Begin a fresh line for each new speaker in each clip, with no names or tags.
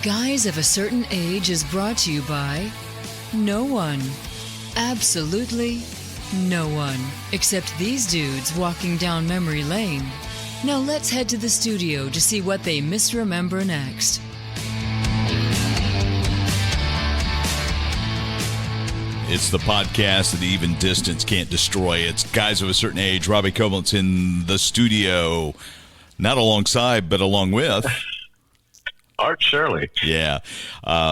Guys of a Certain Age is brought to you by no one. Absolutely no one. Except these dudes walking down memory lane. Now let's head to the studio to see what they misremember next.
It's the podcast that even distance can't destroy. It's Guys of a Certain Age. Robbie Coblentz in the studio. Not alongside, but along with...
Art Shirley.
Yeah,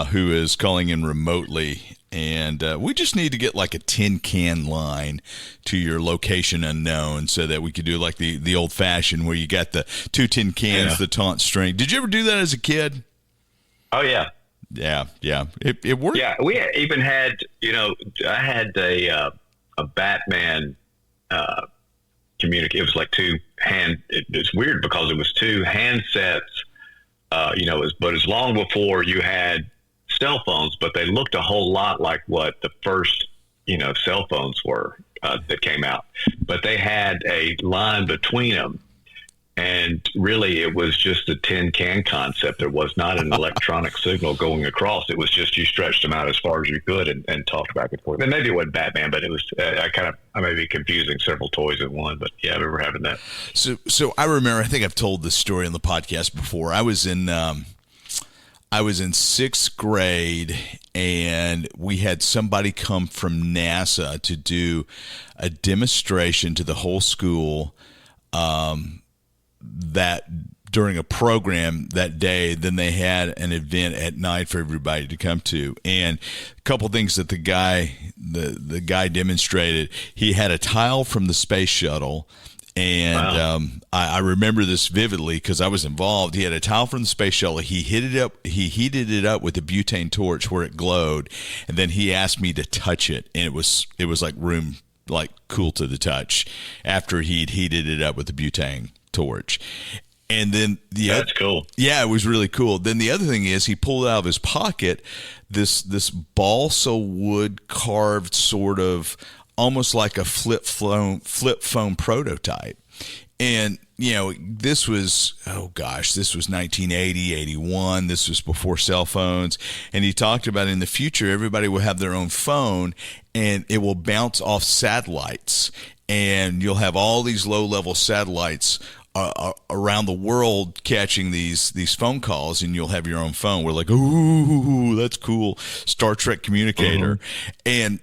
who is calling in remotely. And we just need to get like a tin can line to your location unknown so that we could do like the old-fashioned where you got the 2 tin cans, the taunt string. Did you ever do that as a kid?
Oh, yeah.
Yeah. It worked.
Yeah, we even had, I had a Batman communicate. It was like it's weird because it was 2 handsets. But it's long before you had cell phones, but they looked a whole lot like what the first, cell phones were that came out. But they had a line between them, and really it was just a tin can concept. There was not an electronic signal going across. It was just you stretched them out as far as you could and talked back and forth. And maybe it wasn't Batman, but it was. I may be confusing several toys in one, but yeah, I remember having that.
So I remember. I think I've told this story on the podcast before. I was in 6th grade, and we had somebody come from NASA to do a demonstration to the whole school. That during a program that day, then they had an event at night for everybody to come to. And a couple things that the guy demonstrated, he had a tile from the space shuttle. And wow. I remember this vividly because I was involved. He had a tile from the space shuttle. He heated it up with a butane torch where it glowed. And then he asked me to touch it. And it was like room, like cool to the touch after he'd heated it up with the butane torch. And then
that's cool.
Yeah, it was really cool. Then the other thing is he pulled out of his pocket this balsa wood carved sort of almost like a flip phone prototype. And this was 1980, 81. This was before cell phones. And he talked about in the future everybody will have their own phone and it will bounce off satellites. And you'll have all these low-level satellites around the world catching these phone calls, and you'll have your own phone. We're like, ooh, that's cool. Star Trek communicator. Mm-hmm. And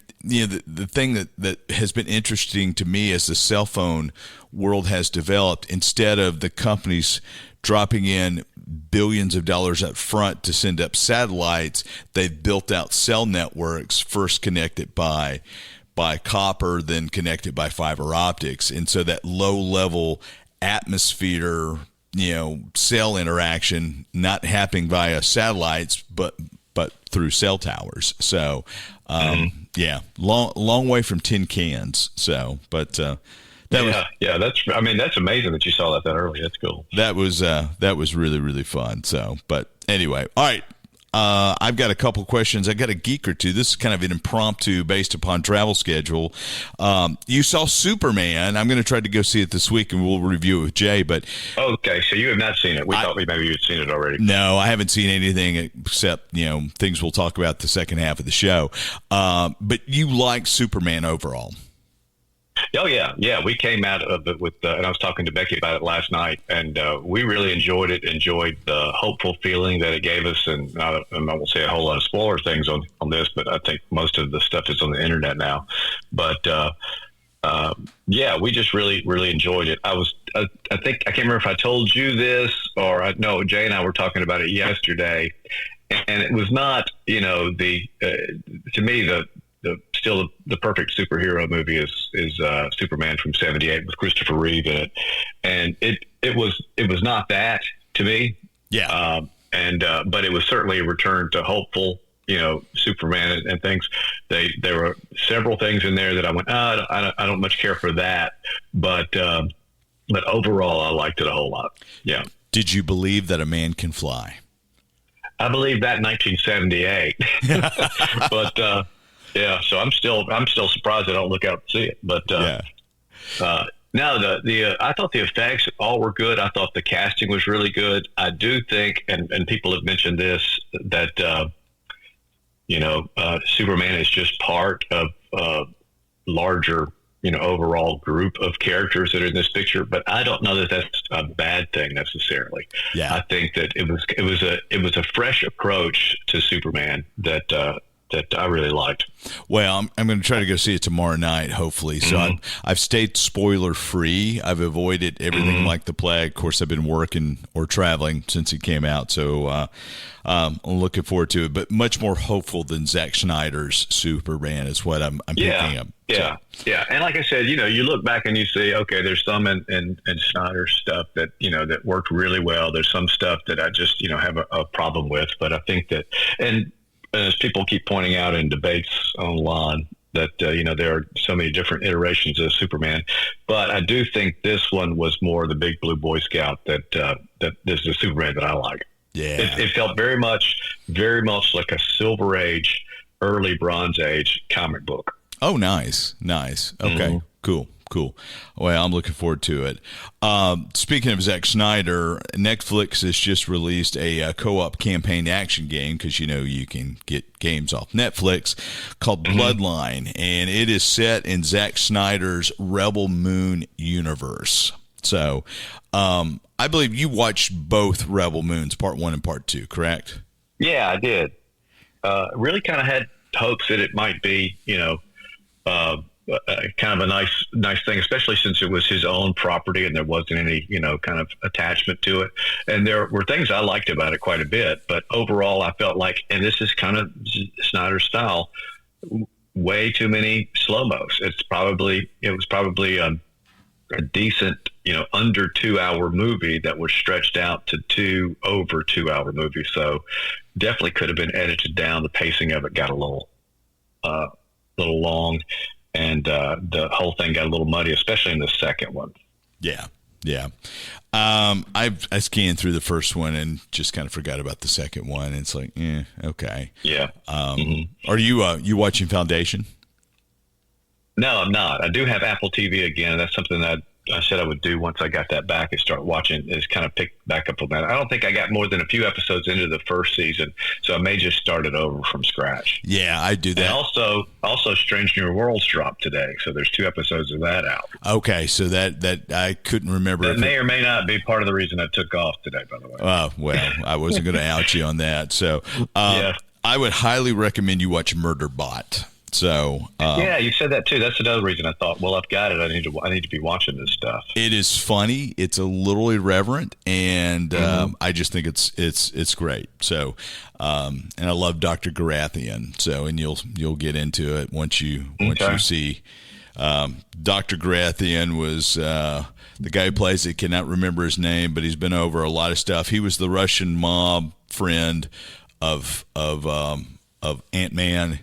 the thing that has been interesting to me as the cell phone world has developed, instead of the companies dropping in billions of dollars up front to send up satellites, they've built out cell networks, first connected by copper, then connected by fiber optics. And so that low-level atmosphere, cell interaction not happening via satellites, but through cell towers. So, long way from tin cans. So, but that's amazing that you saw that early. That's cool. That was really, really fun. So, but anyway, all right. I've got a couple questions. I got a geek or two. This is kind of an impromptu based upon travel schedule. You saw Superman. I'm going to try to go see it this week, and we'll review it with Jay. But
okay, so you have not seen it. We thought maybe you'd seen it already.
No, I haven't seen anything except things we'll talk about the second half of the show. But you like Superman overall?
Oh, yeah. We came out of it with, and I was talking to Becky about it last night, and we really enjoyed it, enjoyed the hopeful feeling that it gave us. And I won't say a whole lot of spoiler things on this, but I think most of the stuff is on the internet now. But, we just really, really enjoyed it. I think, I can't remember if I told you this or no, Jay and I were talking about it yesterday, and it was not, to me, still the perfect superhero movie is Superman from '78 with Christopher Reeve in it, and it was not that to me.
Yeah.
But it was certainly a return to hopeful, Superman and things. There were several things in there that I went, I don't much care for that, but overall I liked it a whole lot. Yeah.
Did you believe that a man can fly?
I believe that in 1978, but. Yeah, so I'm still surprised I don't look out to see it. But no, I thought the effects all were good. I thought the casting was really good. I do think, and people have mentioned this, that Superman is just part of larger, overall group of characters that are in this picture. But I don't know that that's a bad thing necessarily.
Yeah.
I think that it was a fresh approach to Superman that I really liked.
Well, I'm going to try to go see it tomorrow night, hopefully. So I've stayed spoiler free. I've avoided everything like the plague. Of course, I've been working or traveling since it came out. So I'm looking forward to it, but much more hopeful than Zack Snyder's Superman is what I'm picking up.
Yeah.
So.
Yeah. And like I said, you look back and you see, okay, there's some in Snyder's stuff that, that worked really well. There's some stuff that I just, have a problem with. But I think that, and as people keep pointing out in debates online, that, there are so many different iterations of Superman. But I do think this one was more the big blue Boy Scout that this is the Superman that I like.
Yeah.
It felt very much like a Silver Age, early Bronze Age comic book.
Oh, nice. Okay, cool. Well, I'm looking forward to it. Speaking of Zack Snyder, Netflix has just released a co-op campaign action game, because you can get games off Netflix, called Bloodline, and it is set in Zack Snyder's Rebel Moon universe. So I believe you watched both Rebel Moons, Part 1 and Part 2, correct?
Yeah, I did. Really kind of had hopes that it might be, kind of a nice thing, especially since it was his own property and there wasn't any, kind of attachment to it. And there were things I liked about it quite a bit, but overall I felt like, and this is kind of Snyder's style, way too many slow-mos. It was probably a decent, under 2 hour movie that was stretched out to 2 over 2 hour movies. So definitely could have been edited down. The pacing of it got a little long. And the whole thing got a little muddy, especially in the second one. Yeah.
I scanned through the first one and just kind of forgot about the second one. It's like, okay.
Yeah.
Are you watching Foundation?
No, I'm not. I do have Apple TV again. That's something that I said I would do once I got that back and start watching, is kind of pick back up on that. I don't think I got more than a few episodes into the first season, so I may just start it over from scratch.
Yeah, I do that.
And also Strange New Worlds dropped today, so there's 2 episodes of that out.
Okay, so that I couldn't remember.
That may or may not be part of the reason I took off today, by the way.
Oh, well, I wasn't going to out you on that. So I would highly recommend you watch Murderbot. So
yeah, you said that too. That's another reason I thought, well, I've got it. I need to be watching this stuff.
It is funny. It's a little irreverent, and I just think it's great. So, and I love Dr. Garathian. So, and you'll get into it once you see. Dr. Garathian was the guy who plays it. Cannot remember his name, but he's been over a lot of stuff. He was the Russian mob friend of Ant-Man.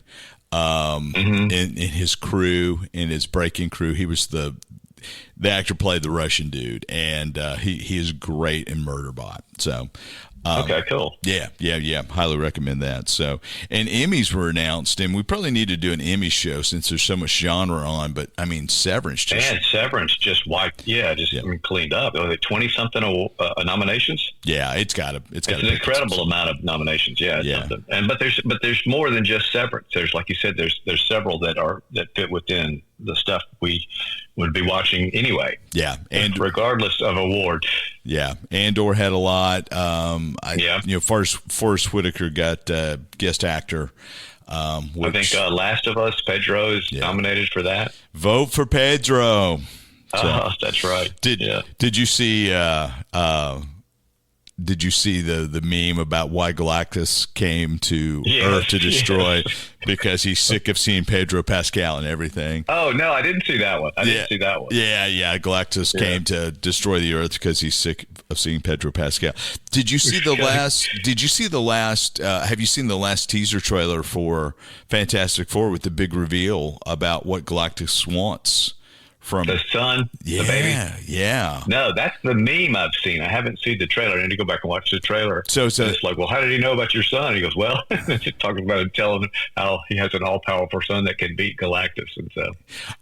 In his crew, in his breaking crew, he was the actor played the Russian dude, and he is great in Murderbot. So
okay, cool.
Yeah. Highly recommend that. So, and Emmys were announced, and we probably need to do an Emmy show since there's so much genre on. But I mean, Severance
just wiped. Cleaned up. 20-something nominations.
Yeah, it's an
incredible amount of nominations. Yeah. But there's more than just Severance. There's, like you said, there's several that fit within the stuff we would be watching anyway.
Yeah, and
regardless of award.
Yeah, Andor had a lot. Forrest Whitaker got guest actor. I
think Last of Us, Pedro is nominated for that.
Vote for Pedro.
That's right.
Did you see? Did you see the meme about why Galactus came to Earth to destroy because he's sick of seeing Pedro Pascal and everything?
Oh, no, I didn't see that one.
Yeah. Galactus came to destroy the Earth because he's sick of seeing Pedro Pascal. Did you see the last? Have you seen the last teaser trailer for Fantastic Four with the big reveal about what Galactus wants? From
the son, the baby.
Yeah.
No, that's the meme I've seen. I haven't seen the trailer. I need to go back and watch the trailer.
So
it's like, well, how did he know about your son? And he goes, well, just talking about it, telling him how he has an all-powerful son that can beat Galactus. And so,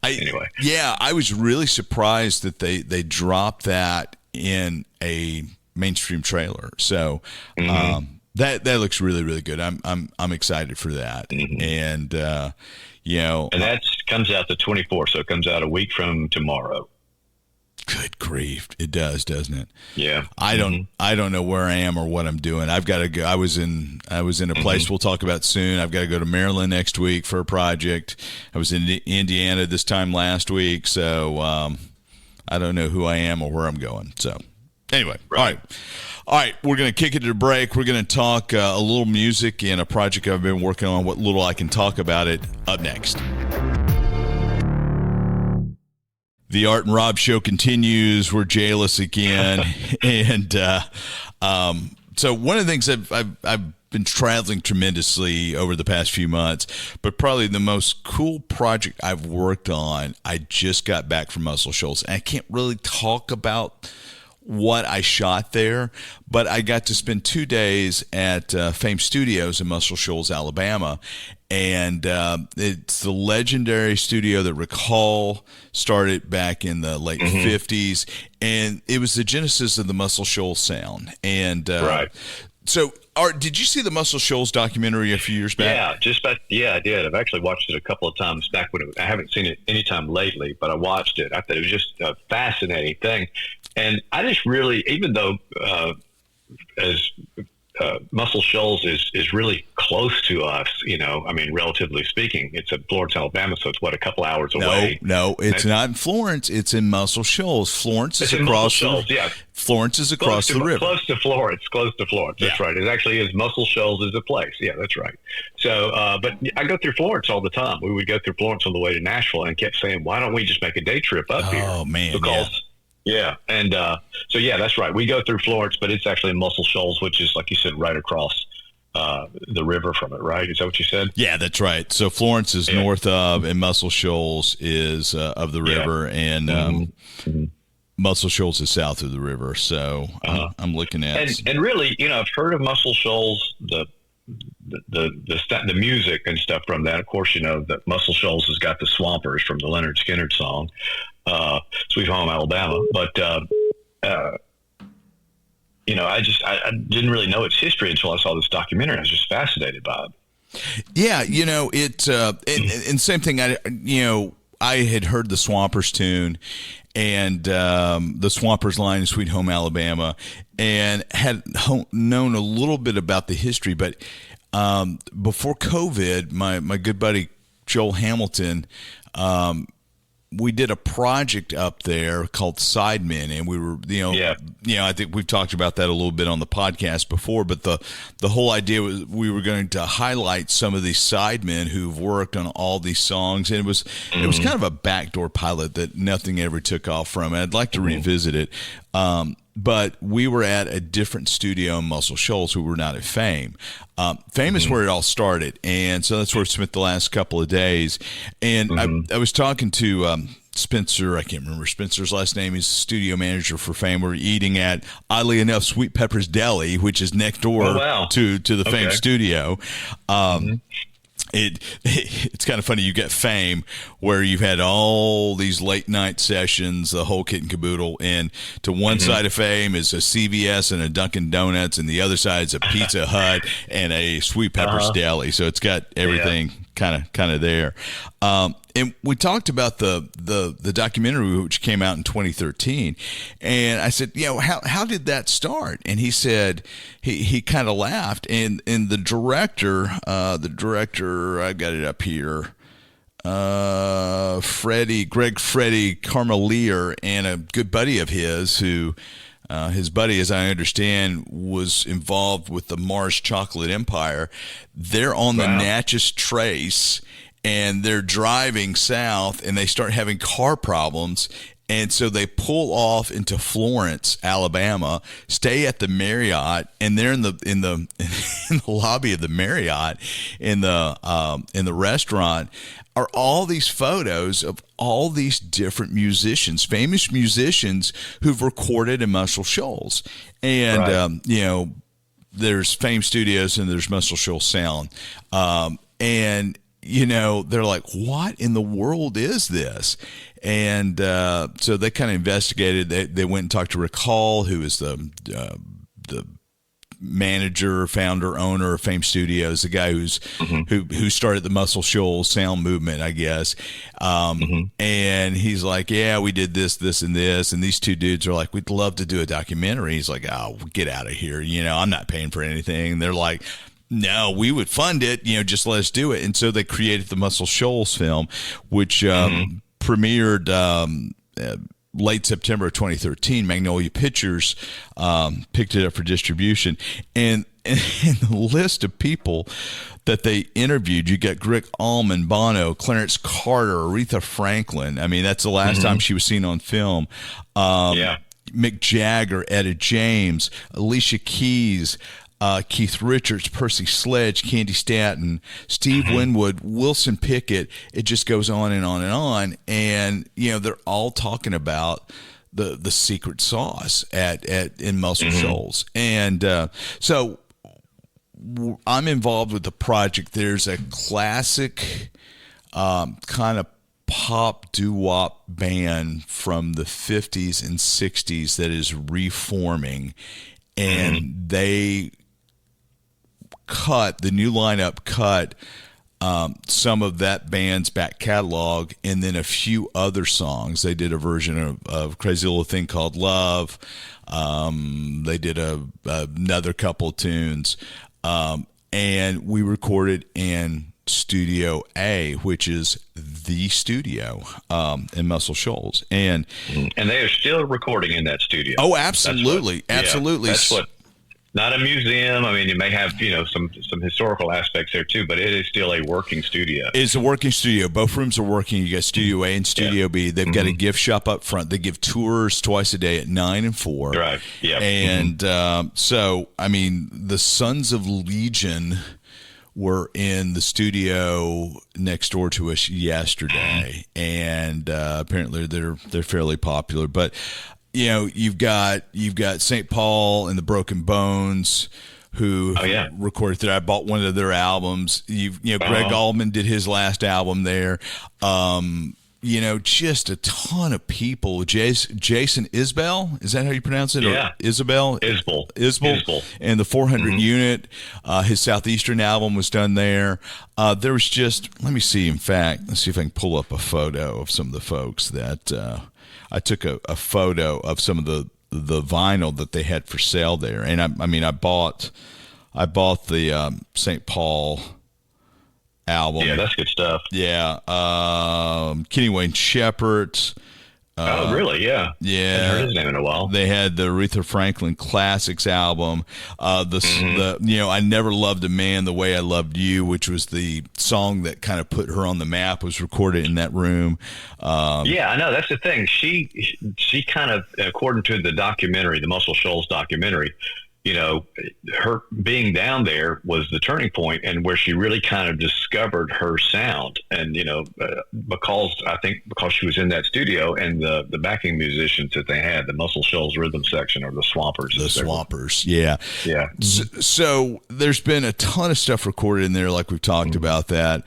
anyway.
Yeah, I was really surprised that they dropped that in a mainstream trailer. So, That looks really, really good. I'm excited for that.
Mm-hmm.
And
and that comes out the 24th, so it comes out a week from tomorrow.
Good grief, it does, doesn't it?
Yeah.
I don't know where I am or what I'm doing. I've got to go. I was in a place we'll talk about soon. I've got to go to Maryland next week for a project. I was in Indiana this time last week, so I don't know who I am or where I'm going. So anyway, all right, we're going to kick it to the break. We're going to talk a little music and a project I've been working on, what little I can talk about it, up next. The Art and Rob show continues. We're jailous again. And so one of the things I've been traveling tremendously over the past few months, but probably the most cool project I've worked on, I just got back from Muscle Shoals. And I can't really talk about what I shot there, but I got to spend 2 days at Fame Studios in Muscle Shoals, Alabama. And it's the legendary studio that Rick Hall started back in the late 50s. And it was the genesis of the Muscle Shoals sound. And so, Art, did you see the Muscle Shoals documentary a few years back?
Yeah, I did. I've actually watched it a couple of times back when I haven't seen it anytime lately, but I watched it. I thought it was just a fascinating thing. And I just really, even though Muscle Shoals is really close to us, relatively speaking. It's in Florence, Alabama, so it's a couple hours away.
No, it's not in Florence. It's in Muscle Shoals. Florence is across Florence is across the river.
Close to Florence. That's right. It actually is. Muscle Shoals is a place. Yeah, that's right. So, but I go through Florence all the time. We would go through Florence on the way to Nashville and kept saying, why don't we just make a day trip up here?
Oh, man.
Yeah. And so, that's right. We go through Florence, but it's actually in Muscle Shoals, which is, like you said, right across the river from it, right? Is that what you said?
Yeah, that's right. So Florence is north of, and Muscle Shoals is of the river, and Muscle Shoals is south of the river. So I'm looking at
and really, I've heard of Muscle Shoals, the music and stuff from that. Of course, that Muscle Shoals has got the Swampers from the Leonard Skinner song, Sweet Home Alabama. But I didn't really know its history until I saw this documentary. I was just fascinated by it.
Yeah, and same thing. I had heard the Swampers tune and the Swampers line in Sweet Home Alabama, and had known a little bit about the history. But before COVID, my good buddy Joel Hamilton, we did a project up there called Sidemen, and we were, I think we've talked about that a little bit on the podcast before, but the whole idea was we were going to highlight some of these sidemen who've worked on all these songs, and it was kind of a backdoor pilot that nothing ever took off from. And I'd like to revisit it. But we were at a different studio in Muscle Shoals. We were not at Fame. Fame is where it all started, and so that's where I spent the last couple of days. And I was talking to Spencer. I can't remember Spencer's last name. He's the studio manager for Fame. We're eating at, oddly enough, Sweet Pepper's Deli, which is next door to the Fame studio. It's kind of funny. You get Fame where you've had all these late night sessions, the whole kit and caboodle, and to one side of Fame is a CVS and a Dunkin' Donuts, and the other side is a Pizza Hut and a Sweet Pepper's Deli. So it's got everything kind of there. And we talked about the documentary, which came out in 2013, and I said, how did that start? And he said he kind of laughed, and the director, I've got it up here, Greg Carmelier, and a good buddy of his who. His buddy, as I understand, was involved with the Mars Chocolate Empire. They're on the Natchez Trace, and they're driving south, and they start having car problems. And so they pull off into Florence, Alabama, stay at the Marriott, and they're in the lobby of the Marriott, in the restaurant, are all these photos of all these different musicians, famous musicians who've recorded in Muscle Shoals. And there's Fame Studios and there's Muscle Shoals Sound, and they're like, what in the world is this? And so they kind of investigated. They went and talked to Rick Hall, who is the manager, founder, owner of Fame Studios, the guy who started the Muscle Shoals sound movement, I guess. And he's like, yeah, we did this, and this. And these two dudes are like, we'd love to do a documentary. He's like, oh, get out of here. I'm not paying for anything. And they're like, no, we would fund it, just let us do it. And so they created the Muscle Shoals film, which premiered late September of 2013. Magnolia Pictures picked it up for distribution. And in the list of people that they interviewed, you got Rick Allman, Bono, Clarence Carter, Aretha Franklin. I mean, that's the last time she was seen on film. Mick Jagger, Etta James, Alicia Keys, Keith Richards, Percy Sledge, Candy Stanton, Steve Winwood, Wilson Pickett. It just goes on and on and on. And, they're all talking about the secret sauce in Muscle Shoals. And so I'm involved with the project. There's a classic kind of pop doo-wop band from the 50s and 60s that is reforming. And the new lineup cut some of that band's back catalog and then a few other songs. They did a version of Crazy Little Thing Called Love. They did another couple of tunes. And we recorded in Studio A, which is the studio in Muscle Shoals. And
they are still recording in that studio.
Oh, absolutely. Absolutely.
That's what. Not a museum. I mean, it may have, some historical aspects there too, but it is still a working studio.
It's a working studio. Both rooms are working. You got Studio A and Studio B. They've got a gift shop up front. They give tours twice a day at 9 and 4.
Right. Yeah.
And so, I mean, the Sons of Legion were in the studio next door to us yesterday, and apparently they're fairly popular. But you've got St. Paul and the Broken Bones, who recorded there. I bought one of their albums. Greg Allman did his last album there. Just a ton of people. Jason Isbell, is that how you pronounce it?
Yeah.
Or Isabel?
Isbell.
And the 400 Unit, his Southeastern album was done there. There was just, let me see, in fact, let's see if I can pull up a photo of some of the folks that I took a photo of some of the vinyl that they had for sale there. And I bought the St. Paul album.
Yeah, that's good stuff.
Yeah. Kenny Wayne Shepherd.
Oh, really? Yeah.
Yeah.
I haven't heard his name in a while.
They had the Aretha Franklin Classics album. I Never Loved a Man the Way I Loved You, which was the song that kind of put her on the map, was recorded in that room.
I know. That's the thing. She kind of, according to the documentary, the Muscle Shoals documentary, her being down there was the turning point, and where she really kind of discovered her sound. And, because she was in that studio, and the backing musicians that they had, the Muscle Shoals rhythm section, or the Swampers.
The Swampers. Yeah.
Yeah.
So there's been a ton of stuff recorded in there, like we've talked about that.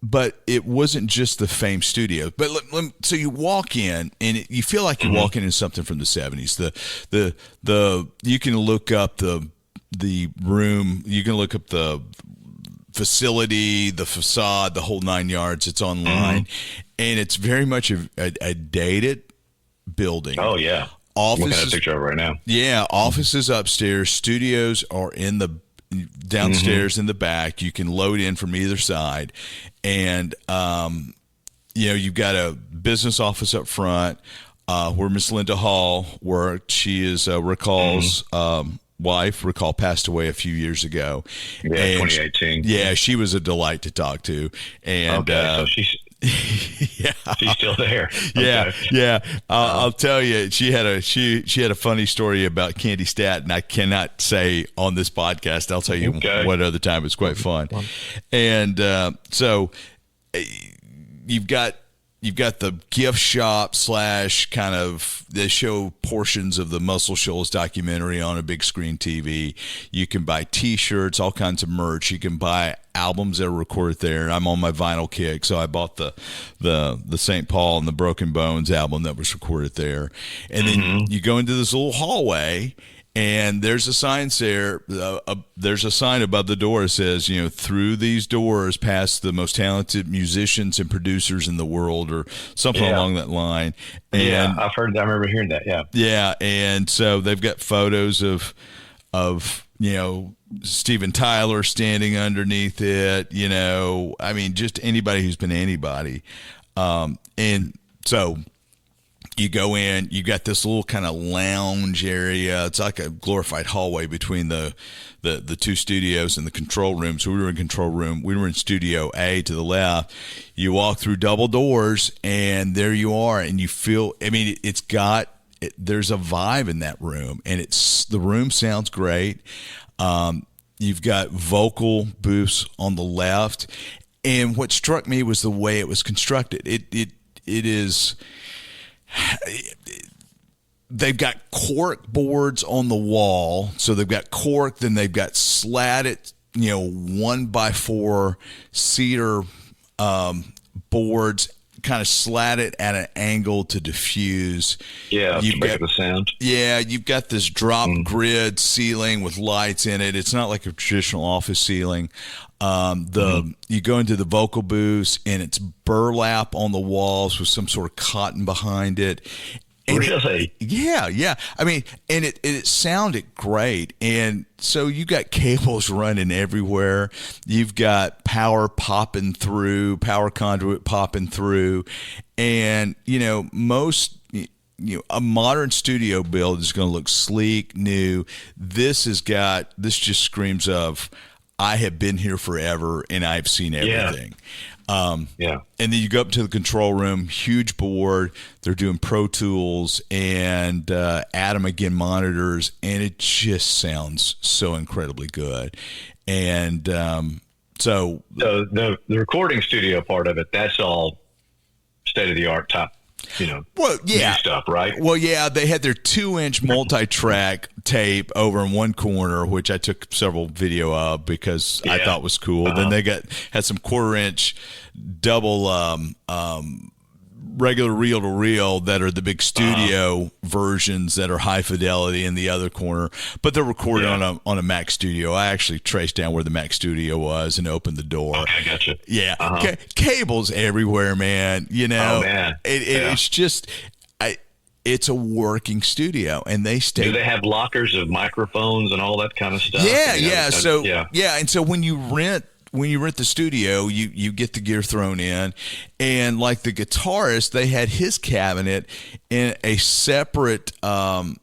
But it wasn't just the Fame Studios. But so you walk in, and you feel like you're walking in something from the 70s. You can look up the room, you can look up the facility, the facade, the whole 9 yards. It's online, and it's very much a dated building.
Oh yeah,
Offices.
Looking at a picture of it right now. Yeah,
offices upstairs. Studios are in the downstairs in the back. You can load in from either side, and you've got a business office up front where Miss Linda Hall worked. She is Rickall's wife. Rickall passed away a few years ago.
Yeah,
and
2018.
Yeah, she was a delight to talk to. And
so she's still there.
Yeah,
Okay.
yeah. I'll tell you, she had a funny story about Candy Stanton. I cannot say on this podcast. I'll tell you what other time. It's quite fun. And so you've got the gift shop / kind of, they show portions of the Muscle Shoals documentary on a big screen TV. You can buy T-shirts, all kinds of merch. You can buy albums that are recorded there. I'm on my vinyl kick, so I bought the St. Paul and the Broken Bones album that was recorded there. And then you go into this little hallway, And there's a sign there. There's a sign above the door that says, through these doors pass the most talented musicians and producers in the world, or something along that line. And
I've heard that. I remember hearing that. Yeah.
Yeah, and so they've got photos of Steven Tyler standing underneath it. I mean, just anybody who's been anybody. And so you go in, you got this little kind of lounge area. It's like a glorified hallway between the two studios and the control room. So we were in control room. We were in Studio A to the left. You walk through double doors, and there you are. And you feel, I mean, there's a vibe in that room, and the room sounds great. You've got vocal booths on the left. And what struck me was the way it was constructed. It is... They've got cork boards on the wall, so they've got cork. Then they've got slatted, 1x4 cedar boards, kind of slatted at an angle to diffuse.
Yeah, to make the sound.
Yeah, you've got this drop grid ceiling with lights in it. It's not like a traditional office ceiling. You go into the vocal booths, and it's burlap on the walls with some sort of cotton behind it. And
really?
Yeah. I mean, and it sounded great. And so you got cables running everywhere. You've got power conduit popping through. And, a modern studio build is going to look sleek, new. This just screams of, I have been here forever and I've seen everything. And then you go up to the control room, huge board. They're doing Pro Tools and Atom again monitors, and it just sounds so incredibly good. And so
the recording studio part of it, that's all state of the art top. New stuff, right?
Well, yeah, they had their 2-inch multi-track tape over in one corner, which I took several video of because I thought was cool. Then they had some 1/4-inch double regular reel-to-reel that are the big studio versions that are high fidelity in the other corner, but they're recorded on a Mac Studio. I actually traced down where the Mac Studio was and opened the door.
Okay, gotcha.
Yeah, cables everywhere, man.
Oh, man.
It's just, it's a working studio, and they stay.
Do they have lockers of microphones and all that kind of stuff?
Yeah. And so when you rent the studio, you get the gear thrown in, and like the guitarist, they had his cabinet in a separate room.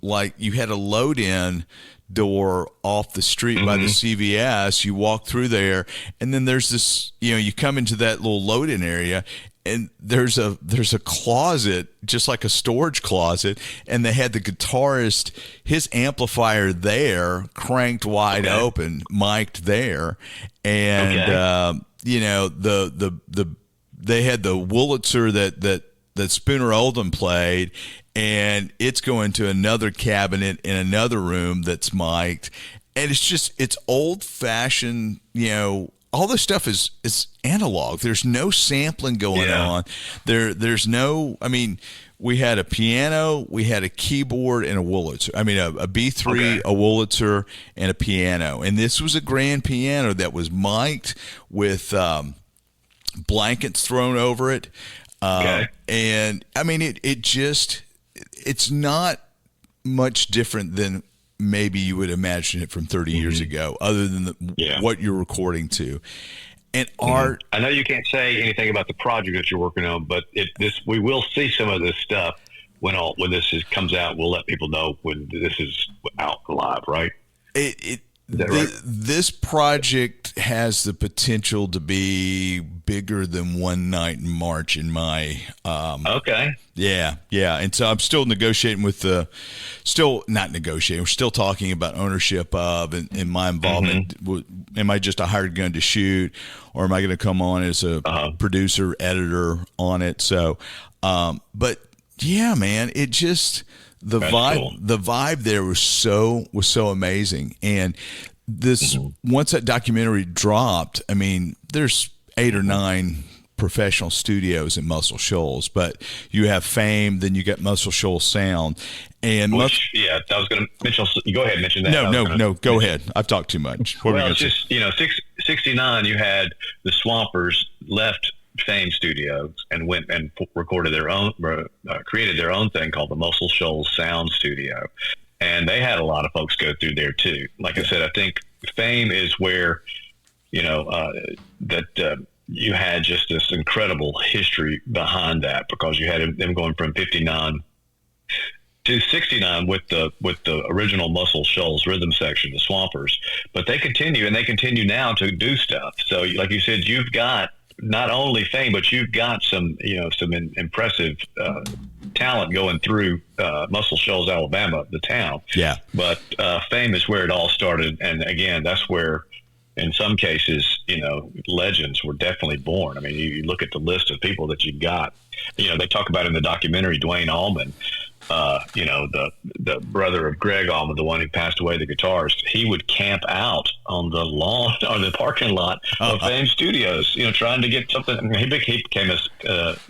Like you had a load-in door off the street by the CVS. You walk through there, and then there's this, you come into that little load-in area, and there's a closet, just like a storage closet, and they had the guitarist, his amplifier there, cranked wide open, mic'd there, and they had the Wurlitzer that Spooner Oldham played, and it's going to another cabinet in another room that's mic'd, and it's old fashioned, all this stuff is analog. There's no sampling going on. There's no, I mean, we had a piano, we had a keyboard, and a Wurlitzer. I mean, a B3, a Wurlitzer, and a piano. And this was a grand piano that was mic'd with blankets thrown over it. And, I mean, it's not much different than maybe you would imagine it from 30 years ago, other than what you're recording to. And Art,
I know you can't say anything about the project that you're working on, but we will see some of this stuff when this comes out. We'll let people know when this is out live, right?
This project has the potential to be bigger than One Night in March in my yeah. And so I'm still negotiating with we're still talking about ownership of and my involvement. Am I just a hired gun to shoot, or am I going to come on as a producer, editor on it? So but yeah, man, it just the vibe there was so amazing. And this once that documentary dropped, I mean, there's 8 or 9 professional studios in Muscle Shoals, but you have Fame, then you got Muscle Shoals Sound, and
I was going to mention. Go ahead, mention that.
No, go ahead. I've talked too much.
Well, it's just 69. You had the Swampers left Fame Studios and went and recorded their own, created their own thing called the Muscle Shoals Sound Studio, and they had a lot of folks go through there too. Like I said, I think Fame is where you had just this incredible history behind that, because you had them going from 59 to 69 with the original Muscle Shoals rhythm section, the Swampers. But they continue now to do stuff. So like you said, you've got not only Fame, but you've got some impressive talent going through Muscle Shoals, Alabama, the town.
Yeah.
But Fame is where it all started. And again, that's where, in some cases, legends were definitely born. I mean, you look at the list of people that you got. They talk about in the documentary Dwayne Allman, the brother of Greg Allman, the one who passed away, the guitarist. He would camp out on the lawn or the parking lot of Fame Studios, trying to get something. I mean,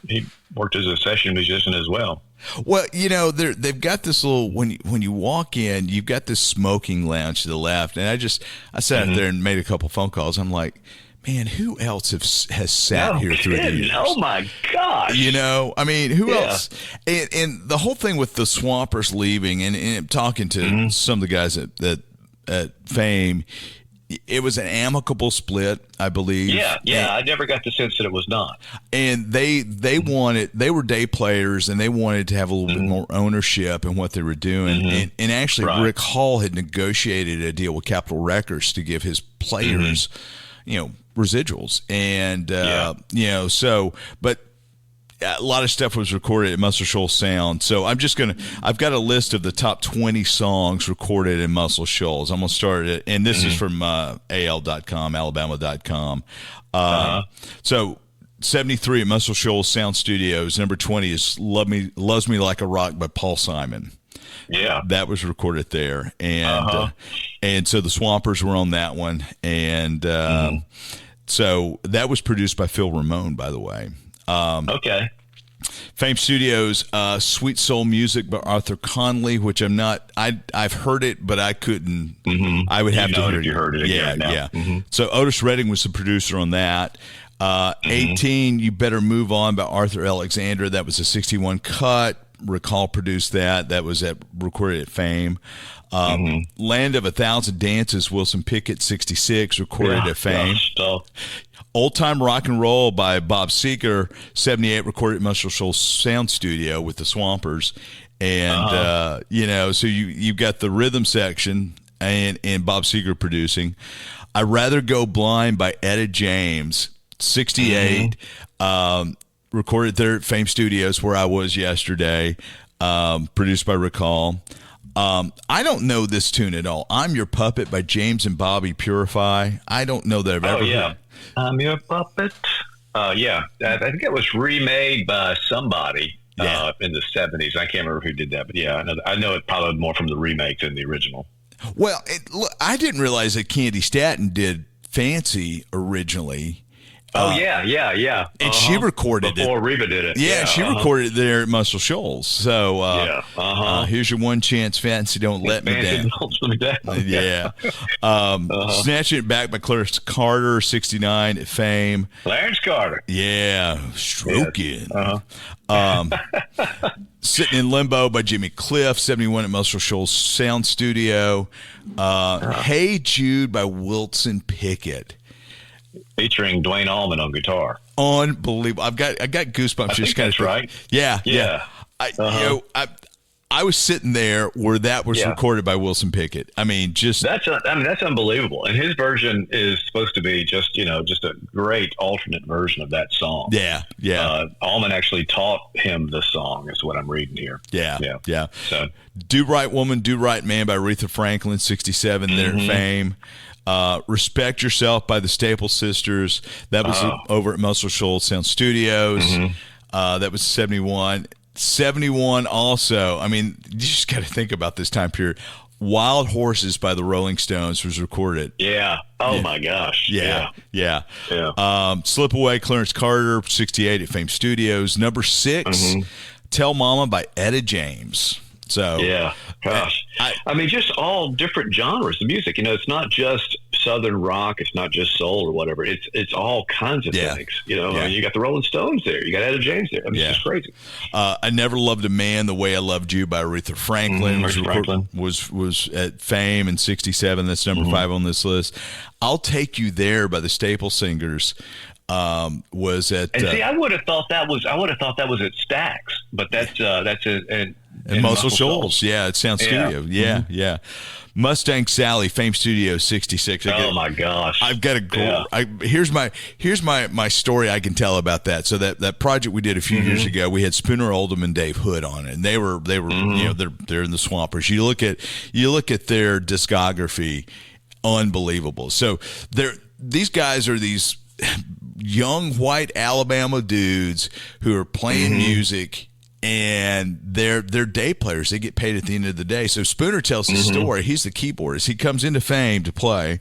he worked as a session musician as well.
Well, they've got this little, when you walk in, you've got this smoking lounge to the left, and I sat out there and made a couple phone calls. I'm like, man, who else has sat here through the years?
Oh my gosh!
I mean, who else? And the whole thing with the Swampers leaving, and talking to some of the guys at Fame, it was an amicable split, I believe.
Yeah. I never got the sense that it was not.
And they were day players, and they wanted to have a little bit more ownership in what they were doing. And actually, Rick Hall had negotiated a deal with Capitol Records to give his players, residuals. And but a lot of stuff was recorded at Muscle Shoals Sound. So I've got a list of the top 20 songs recorded in Muscle Shoals. I'm going to start it, and this is from AL.com, Alabama.com. So 73 at Muscle Shoals Sound Studios. Number 20 is Loves Me Like a Rock by Paul Simon.
Yeah.
That was recorded there. And so the Swampers were on that one. And so that was produced by Phil Ramone, by the way.
Okay.
Fame Studios, Sweet Soul Music by Arthur Conley, which I've heard it, but I couldn't. I would have to hear it.
You heard it again.
Yeah. So Otis Redding was the producer on that. 18, You Better Move On by Arthur Alexander. That was a 61 cut. Rick Hall produced that. That was recorded at Fame. Land of a Thousand Dances, Wilson Pickett, 66, recorded at Fame. Old Time Rock and Roll by Bob Seger, 78, recorded at Muscle Shoals Sound Studio with the Swampers. And, so you've got the rhythm section and Bob Seger producing. I'd Rather Go Blind by Etta James, 68, recorded there at Fame Studios, where I was yesterday, produced by Rick Hall. I don't know this tune at all. I'm Your Puppet by James and Bobby Purify. I don't know that I've ever heard.
I'm Your Puppet. I think it was remade by somebody in the 70s. I can't remember who did that, but I know it probably more from the remake than the original.
Well, I didn't realize that Candy Staton did Fancy originally.
Yeah.
And she recorded
before Reba did it.
Yeah, she recorded it there at Muscle Shoals. So here's your one chance, Fancy Don't Let Me Down. Yeah. Snatching It Back by Clarence Carter, 69 at Fame.
Clarence Carter.
Yeah. Stroking. Sitting in Limbo by Jimmy Cliff, 71 at Muscle Shoals Sound Studio. Hey Jude by Wilson Pickett,
featuring Dwayne Allman on guitar.
Unbelievable! I got goosebumps.
I think that's right.
Yeah. I was sitting there where that was recorded by Wilson Pickett. I mean, that's
unbelievable. And his version is supposed to be just a great alternate version of that song.
Yeah.
Allman actually taught him the song, is what I'm reading here.
Yeah. So, Do Right Woman, Do Right Man by Aretha Franklin, 67, there at Fame. Respect Yourself by the Staple Sisters. That was over at Muscle Shoals Sound Studios. That was 71. 71 also. I mean, you just got to think about this time period. Wild Horses by the Rolling Stones was recorded.
Yeah. Oh my gosh.
Yeah.
Yeah.
Slip Away, Clarence Carter, 68 at Fame Studios. Number 6, Tell Mama by Etta James. So
yeah, gosh. I mean, just all different genres of music. It's not just Southern rock. It's not just soul or whatever. It's all kinds of things. I mean, you got the Rolling Stones there. You got Etta James there. I mean, it's just crazy.
I Never Loved a Man the Way I Loved You by Aretha Franklin. Was at Fame in 67. That's number 5 on this list. I'll Take You There by the Staple Singers. Was at
see, I would have thought that was at Stax, but that's in
Muscle Shoals. Yeah, it's Sound Studio. Yeah. Mustang Sally, Fame Studio, 66.
Oh my gosh!
I've got here's my story I can tell about that. So that project we did a few years ago, we had Spooner Oldham and Dave Hood on it, and they were they're in the Swampers. You look at their discography, unbelievable. So these guys are these young white Alabama dudes who are playing music, and they're day players. They get paid at the end of the day. So Spooner tells his story. He's the keyboardist. He comes into Fame to play.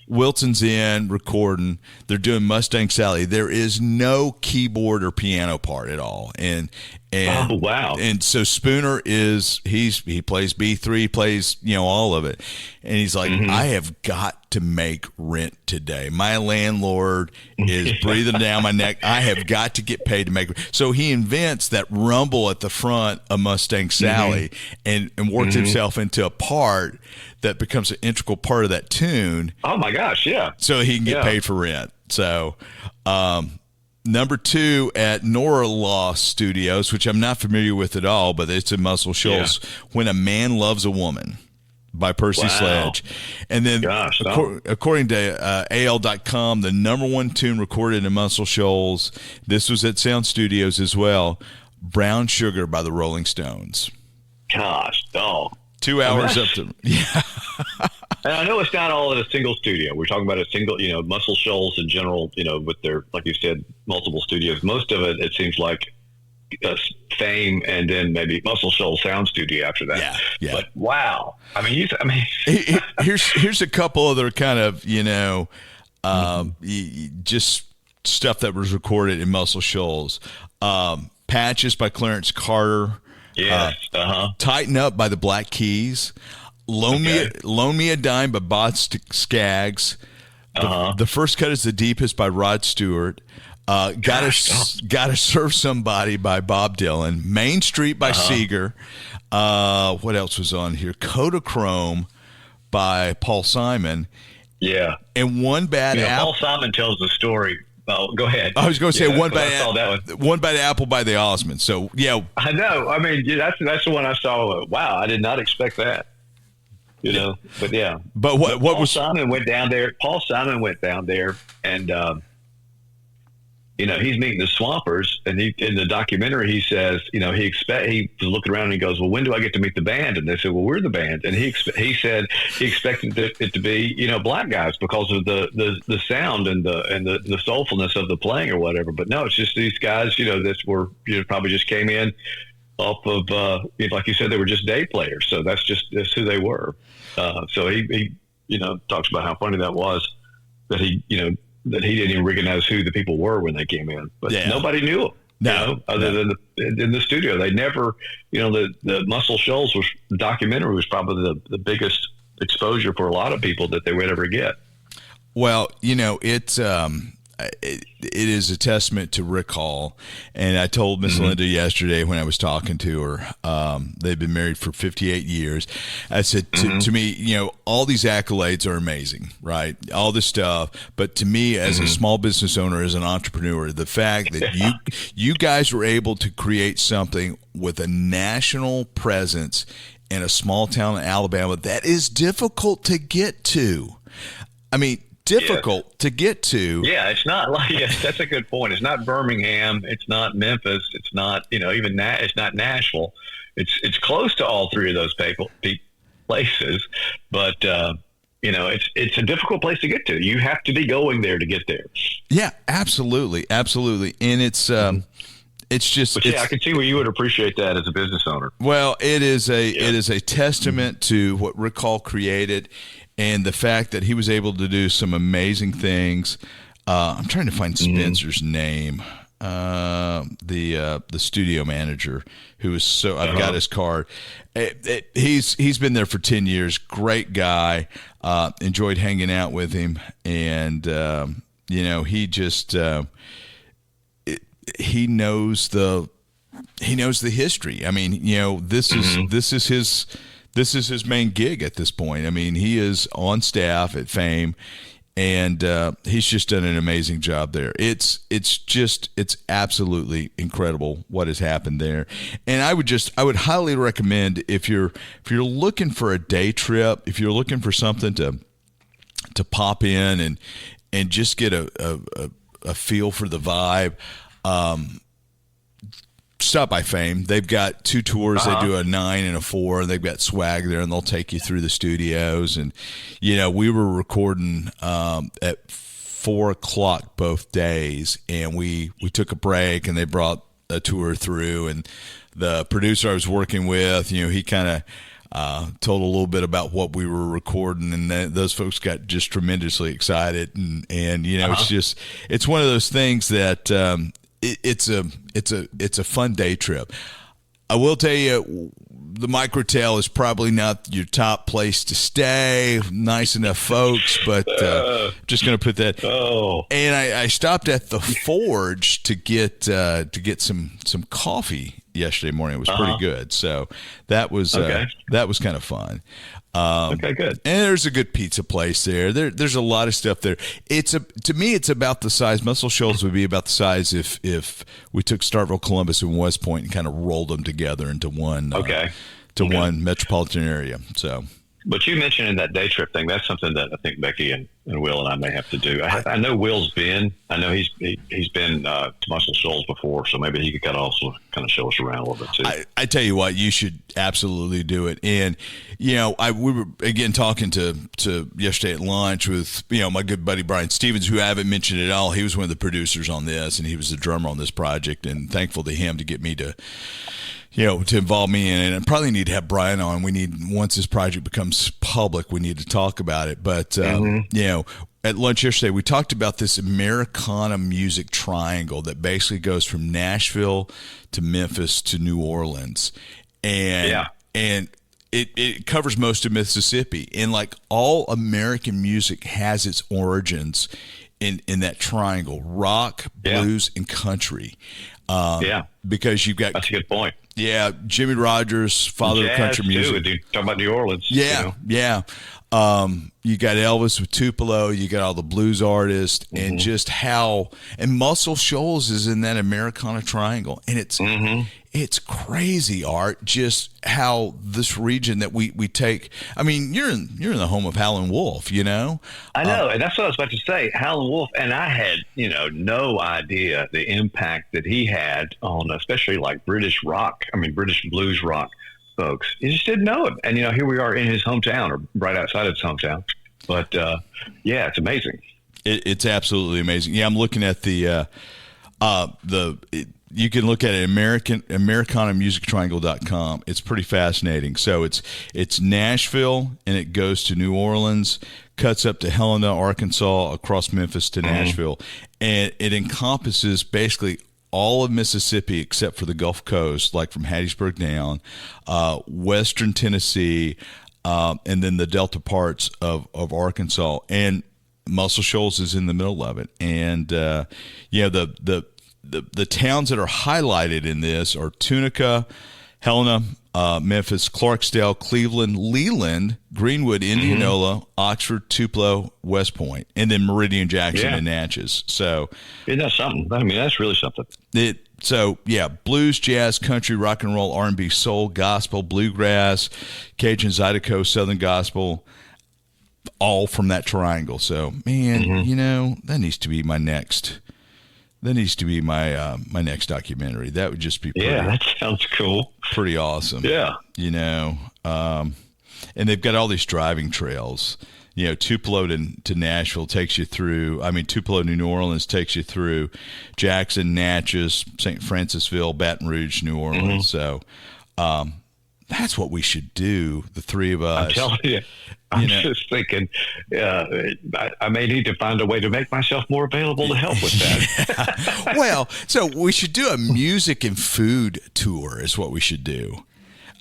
Wilson's in recording. They're doing Mustang Sally. There is no keyboard or piano part at all. And
oh, wow.
And so Spooner he plays B3, plays all of it. And he's like, I have got to make rent today. My landlord is breathing down my neck. I have got to get paid to make rent. So he invents that rumble at the front of Mustang Sally and works himself into a part that becomes an integral part of that tune.
Oh my gosh, yeah.
So he can get paid for rent. So number 2 at Nora Law Studios, which I'm not familiar with at all, but it's in Muscle Shoals, When a Man Loves a Woman by Percy Sledge. And then according to AL.com, the number 1 tune recorded in Muscle Shoals, this was at Sound Studios as well, Brown Sugar by the Rolling Stones.
Gosh,
2 hours up to
And I know it's not all in a single studio. We're talking about a single, Muscle Shoals in general, with their, like you said, multiple studios. Most of it seems like Fame and then maybe Muscle Shoals Sound Studio after that.
Yeah.
But wow. I mean,
here's a couple other kind of, just stuff that was recorded in Muscle Shoals. Patches by Clarence Carter.
Yes.
Tighten Up by the Black Keys. Loan Me a Dime by Bots Skaggs. The First Cut is the Deepest by Rod Stewart. Gotta Serve Somebody by Bob Dylan. Main Street by Seeger. What else was on here? Kodachrome by Paul Simon.
Yeah.
And One Bad Apple.
Paul Simon tells the story. Oh, go ahead.
I was going to say One Bad Apple by the Osmonds. So, yeah.
I know. I mean, that's the one I saw. Wow, I did not expect that. But yeah.
But what
Paul
was
Simon went down there? Paul Simon went down there, and he's meeting the Swampers, and in the documentary he says, he was looking around and he goes, well, when do I get to meet the band? And they said, well, we're the band, and he said he expected it to be black guys because of the sound and the soulfulness of the playing or whatever. But no, it's just these guys, that were probably just came in off of like you said, they were just day players, so that's who they were. So he talks about how funny that was that he didn't even recognize who the people were when they came in, but nobody knew them. Other than in the studio, they never. The Muscle Shoals documentary was probably the biggest exposure for a lot of people that they would ever get.
Well, it's it is a testament to Rick Hall, and I told Miss Linda yesterday when I was talking to her. They've been married for 58 years. I said to me, all these accolades are amazing, right? All this stuff, but to me, as a small business owner, as an entrepreneur, the fact that you guys were able to create something with a national presence in a small town in Alabama that is difficult to get to. I mean, difficult to get to.
Yeah, it's not like that's a good point. It's not Birmingham, it's not Memphis, it's not even it's not Nashville. It's close to all three of those places, but it's a difficult place to get to. You have to be going there to get there.
Yeah, absolutely, and it's
But I can see where you would appreciate that as a business owner.
Well, it is a testament to what Rick Hall created, and the fact that he was able to do some amazing things. I'm trying to find Spencer's name, the studio manager, who is so. I've got his card. He's been there for 10 years. Great guy. Enjoyed hanging out with him, and he just. He knows the history. I mean, this is his main gig at this point. I mean, he is on staff at Fame, and he's just done an amazing job there. It's absolutely incredible what has happened there. And I would highly recommend, if you're looking for a day trip, if you're looking for something to pop in and just get a feel for the vibe. Stop by Fame. They've got 2 tours. They do a 9 and a 4. They've got swag there, and they'll take you through the studios. And we were recording at 4:00 both days, and we took a break, and they brought a tour through. And the producer I was working with, he kind of told a little bit about what we were recording, and those folks got just tremendously excited. And it's one of those things that it's a fun day trip. I will tell you, the Microtel is probably not your top place to stay. Nice enough folks, but just going to put that.
Oh.
And I stopped at the Forge to get some coffee yesterday morning. It was pretty good. So that was kind of fun.
Okay, good.
And there's a good pizza place there. There's a lot of stuff there. To me, it's about the size. Muscle Shoals would be about the size if we took Starkville, Columbus, and West Point and kind of rolled them together into one. One metropolitan area. So.
But you mentioned in that day trip thing, that's something that I think Becky and Will and I may have to do. I know Will's been. I know he's been to Muscle Shoals before, so maybe he could also kind of show us around a little bit too.
I tell you what, you should absolutely do it. And we were again talking to yesterday at lunch with my good buddy Brian Stevens, who I haven't mentioned at all. He was one of the producers on this, and he was the drummer on this project. And thankful to him to get me to involve me in it. And I probably need to have Brian on. Once this project becomes public, we need to talk about it. But, at lunch yesterday, we talked about this Americana music triangle that basically goes from Nashville to Memphis to New Orleans. And it covers most of Mississippi. And like all American music has its origins in that triangle: rock, blues, and country. Because you've got...
That's a good point.
Yeah, Jimmy Rogers, father of country music.
Too, talking about New Orleans.
Yeah. You got Elvis with Tupelo. You got all the blues artists, and just how... And Muscle Shoals is in that Americana triangle. And it's crazy, Art, just how this region that we take... I mean, you're in the home of Howlin' Wolf,
I know, and that's what I was about to say. Howlin' Wolf, and I had, no idea the impact that he had on especially like British blues rock folks. You just didn't know him. And, here we are in his hometown, or right outside of his hometown. But, it's amazing.
It's absolutely amazing. Yeah, I'm looking at you can look at it, AmericanaMusicTriangle.com. It's pretty fascinating. So it's Nashville, and it goes to New Orleans, cuts up to Helena, Arkansas, across Memphis to Nashville. And it encompasses basically all of Mississippi except for the Gulf Coast, like from Hattiesburg down, western Tennessee, and then the Delta parts of Arkansas. And Muscle Shoals is in the middle of it. And, the towns that are highlighted in this are Tunica, Helena, Memphis, Clarksdale, Cleveland, Leland, Greenwood, Indianola, Oxford, Tupelo, West Point, and then Meridian, Jackson, and Natchez. So,
isn't that something? I mean, that's really something.
Blues, jazz, country, rock and roll, R&B, soul, gospel, bluegrass, Cajun, Zydeco, Southern gospel, all from that triangle. So, man, that needs to be my next. That needs to be my next documentary. That would just be pretty,
that sounds cool.
Pretty awesome.
Yeah.
And they've got all these driving trails Tupelo to Nashville takes you through. I mean, Tupelo, New Orleans takes you through Jackson, Natchez, St. Francisville, Baton Rouge, New Orleans. So that's what we should do, the three of us.
I'm telling you. I'm just thinking, I may need to find a way to make myself more available to help with that.
Yeah. Well, so we should do a music and food tour is what we should do.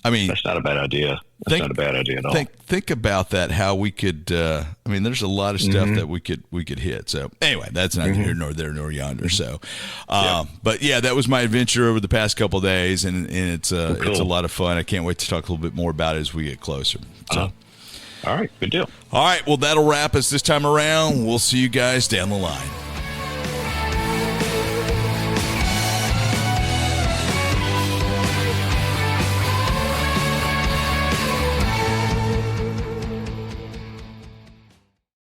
I mean,
that's not a bad idea. That's not a bad idea at all.
Think about that. How we could. There's a lot of stuff that we could hit. So anyway, that's not here nor there nor yonder. So, but yeah, that was my adventure over the past couple of days, and it's
cool.
It's a lot of fun. I can't wait to talk a little bit more about it as we get closer. So,
all right, good deal.
All right, well, that'll wrap us this time around. We'll see you guys down the line.